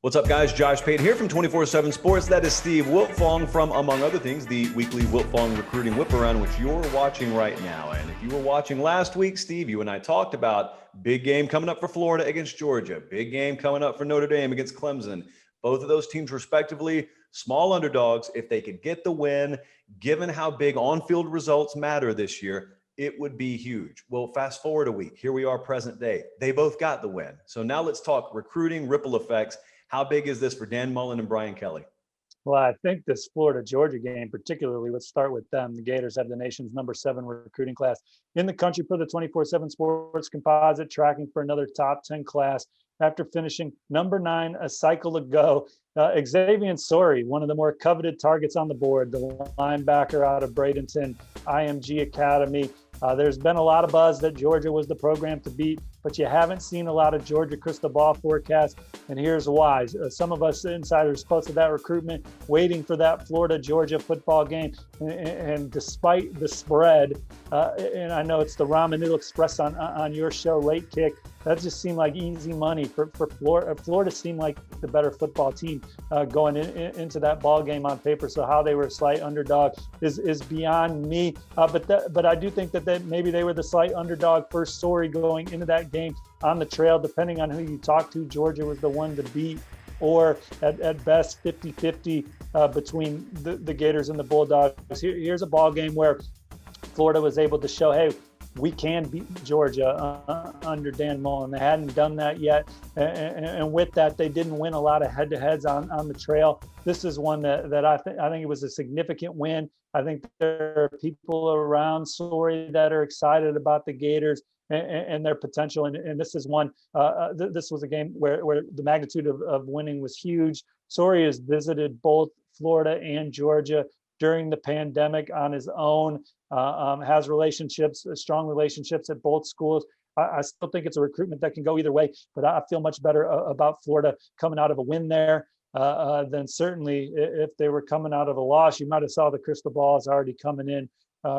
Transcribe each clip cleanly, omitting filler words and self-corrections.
What's up, guys? Josh Payton here from 24/7 Sports. That is Steve Wiltfong from, among other things, the weekly Wiltfong Recruiting Whip Around, which you're watching right now. And if you were watching last week, Steve, you and I talked about big game coming up for Florida against Georgia, big game coming up for Notre Dame against Clemson. Both of those teams, respectively, small underdogs. If they could get the win, given how big on-field results matter this year, it would be huge. Well, fast forward a week. Here we are, present day. They both got the win. So now let's talk recruiting ripple effects. How big is this for Dan Mullen and Brian Kelly? Well, I think this Florida-Georgia game, particularly, let's start with them. The Gators have the nation's #7 recruiting class in the country for the 24/7 Sports Composite, tracking for another top 10 class after finishing #9 a cycle ago. Xavier Sorey, one of the more coveted targets on the board, the linebacker out of Bradenton IMG Academy. There's been a lot of buzz that Georgia was the program to beat, but you haven't seen a lot of Georgia crystal ball forecasts, and here's why. Some of us insiders close to that recruitment waiting for that Florida-Georgia football game, and despite the spread, and I know it's the Ramen Noodle Express on your show, Late Kick, that just seemed like easy money for Florida. Florida seemed like the better football team going into that ball game on paper. So how they were a slight underdog is beyond me. But I do think that maybe they were the slight underdog for Sorey going into that game on the trail. Depending on who you talk to, Georgia was the one to beat, or at best 50-50 between the Gators and the Bulldogs. Here's a ball game where Florida was able to show, hey, we can beat Georgia under Dan Mullen. They hadn't done that yet. And with that, they didn't win a lot of head-to-heads on the trail. This is one that I think it was a significant win. I think there are people around Sorey that are excited about the Gators and their potential. And this is one, this was a game where the magnitude of winning was huge. Sorey has visited both Florida and Georgia during the pandemic on his own, has strong relationships at both schools. I still think it's a recruitment that can go either way, but I feel much better about Florida coming out of a win there than certainly if they were coming out of a loss. You might have saw the crystal balls already coming in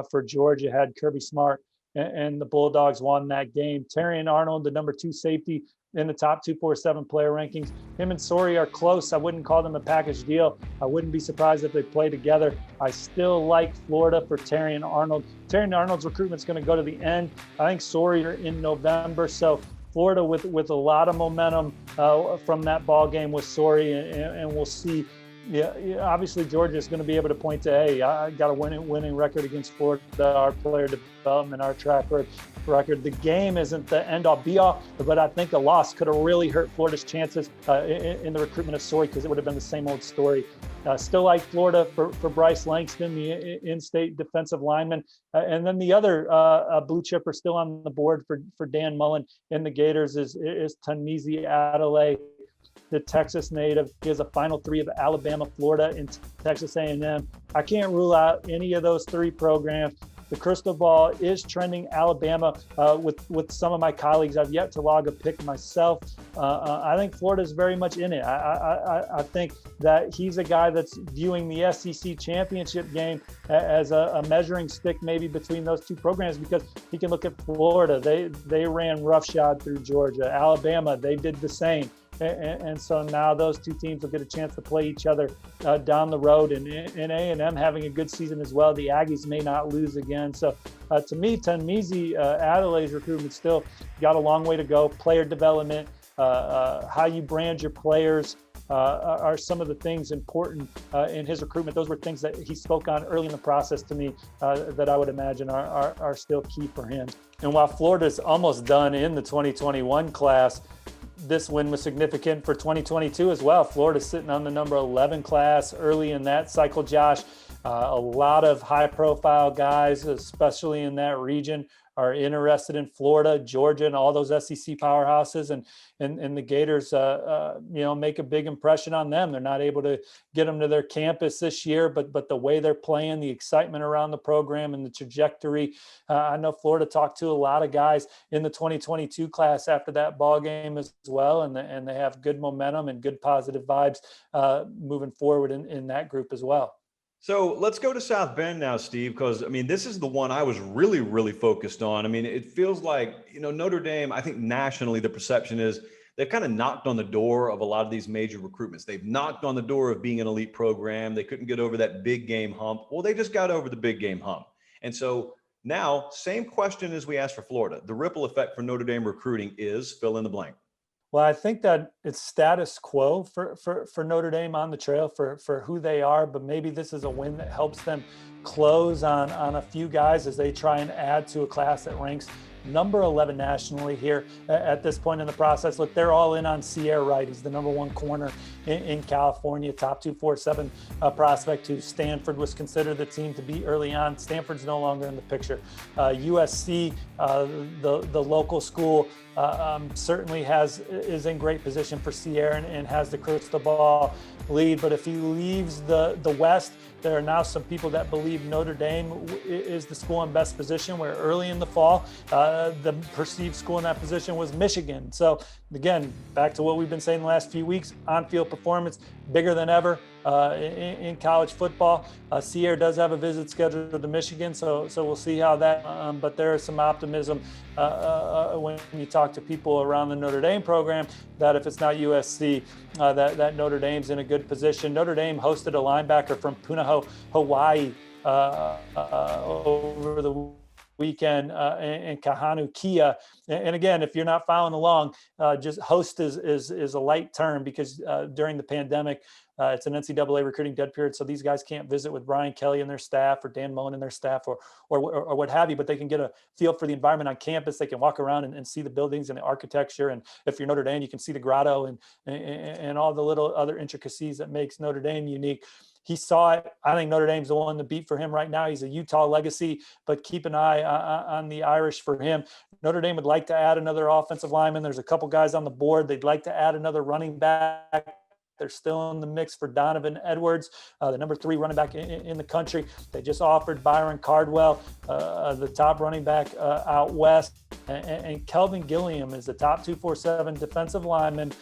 for Georgia, had Kirby Smart, and the Bulldogs won that game. Terrion Arnold, the #2 safety in the top 247 player rankings. Him and Sorey are close. I wouldn't call them a package deal. I wouldn't be surprised if they play together. I still like Florida for Terrion Arnold. Terrion Arnold's recruitment is going to go to the end. I think Sorey are in November. So Florida with a lot of momentum from that ball game with Sorey, and we'll see. Yeah, obviously Georgia is going to be able to point to, hey, I got a winning record against Florida, our player development, our track record. The game isn't the end-all, be-all, but I think a loss could have really hurt Florida's chances in the recruitment of Sorey, because it would have been the same old story. Still like Florida for Bryce Langston, the in-state defensive lineman. And then the other blue chipper still on the board for Dan Mullen in the Gators is Tanmezi Adelaide, the Texas native. He has a final 3 of Alabama, Florida, and Texas A&M. I can't rule out any of those 3 programs. The crystal ball is trending Alabama with some of my colleagues. I've yet to log a pick myself. I think Florida is very much in it. I think that he's a guy that's viewing the SEC championship game as a measuring stick maybe between those 2 programs, because he can look at Florida. They ran roughshod through Georgia. Alabama, they did the same. And so now those 2 teams will get a chance to play each other down the road, and A&M having a good season as well. The Aggies may not lose again. So to me, Tanmezi Adelaide's recruitment still got a long way to go. Player development, how you brand your players are some of the things important in his recruitment. Those were things that he spoke on early in the process to me that I would imagine are still key for him. And while Florida's almost done in the 2021 class, this win was significant for 2022 as well. Florida's sitting on the #11 class early in that cycle, Josh. A lot of high-profile guys, especially in that region, are interested in Florida, Georgia, and all those SEC powerhouses, and the Gators, make a big impression on them. They're not able to get them to their campus this year, but the way they're playing, the excitement around the program, and the trajectory. I know Florida talked to a lot of guys in the 2022 class after that ball game as well, and they have good momentum and good positive vibes moving forward in that group as well. So let's go to South Bend now, Steve, because, I mean, this is the one I was really focused on. I mean, it feels like, Notre Dame, I think nationally the perception is they've kind of knocked on the door of a lot of these major recruitments. They've knocked on the door of being an elite program. They couldn't get over that big game hump. Well, they just got over the big game hump. And so now, same question as we asked for Florida. The ripple effect for Notre Dame recruiting is fill in the blank. Well, I think that it's status quo for Notre Dame on the trail for who they are, but maybe this is a win that helps them close on a few guys as they try and add to a class that ranks number 11 nationally here at this point in the process. Look, they're all in on Sierra Wright. He's the number one corner in California, top 247 prospect who Stanford was considered the team to beat early on. Stanford's no longer in the picture. USC, the local school, certainly is in great position for Sierra and has the crystal ball lead. But if he leaves the West, there are now some people that believe Notre Dame is the school in best position, where early in the fall, the perceived school in that position was Michigan. So again, back to what we've been saying the last few weeks, on-field performance bigger than ever in college football. Sierra does have a visit scheduled to Michigan, so we'll see how that, but there is some optimism when you talk to people around the Notre Dame program that if it's not USC, that Notre Dame's in a good position. Notre Dame hosted a linebacker from Punahou, Hawaii over the weekend in Kahanu Kia. And again, if you're not following along, just host is a light term because during the pandemic, it's an NCAA recruiting dead period. So these guys can't visit with Brian Kelly and their staff or Dan Moen and their staff or what have you, but they can get a feel for the environment on campus. They can walk around and see the buildings and the architecture. And if you're Notre Dame, you can see the grotto and all the little other intricacies that makes Notre Dame unique. He saw it. I think Notre Dame's the one to beat for him right now. He's a Utah legacy, but keep an eye on the Irish for him. Notre Dame would like to add another offensive lineman. There's a couple guys on the board. They'd like to add another running back. They're still in the mix for Donovan Edwards, the number 3 running back in the country. They just offered Byron Cardwell, the top running back out west. And Kelvin Gilliam is the top 247 defensive lineman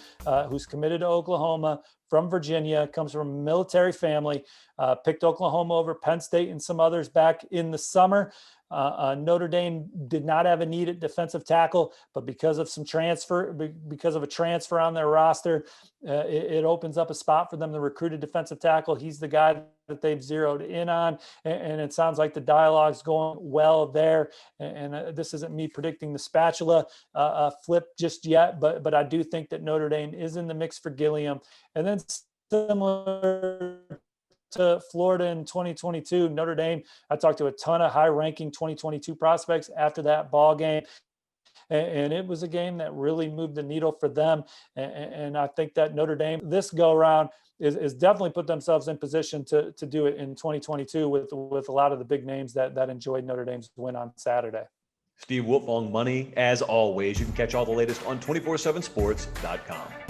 who's committed to Oklahoma from Virginia, comes from a military family, picked Oklahoma over Penn State and some others back in the summer. Notre Dame did not have a need at defensive tackle, but because of a transfer on their roster, it opens up a spot for them to recruit a defensive tackle. He's the guy that they've zeroed in on, and it sounds like the dialogue's going well there. And this isn't me predicting the spatula flip just yet, but I do think that Notre Dame is in the mix for Gilliam. And then similar to Florida in 2022, Notre Dame, I talked to a ton of high-ranking 2022 prospects after that ball game, and it was a game that really moved the needle for them. And I think that Notre Dame this go-around is definitely put themselves in position to do it in 2022 with a lot of the big names that enjoyed Notre Dame's win on Saturday. Steve Wiltfong, money as always. You can catch all the latest on 247sports.com.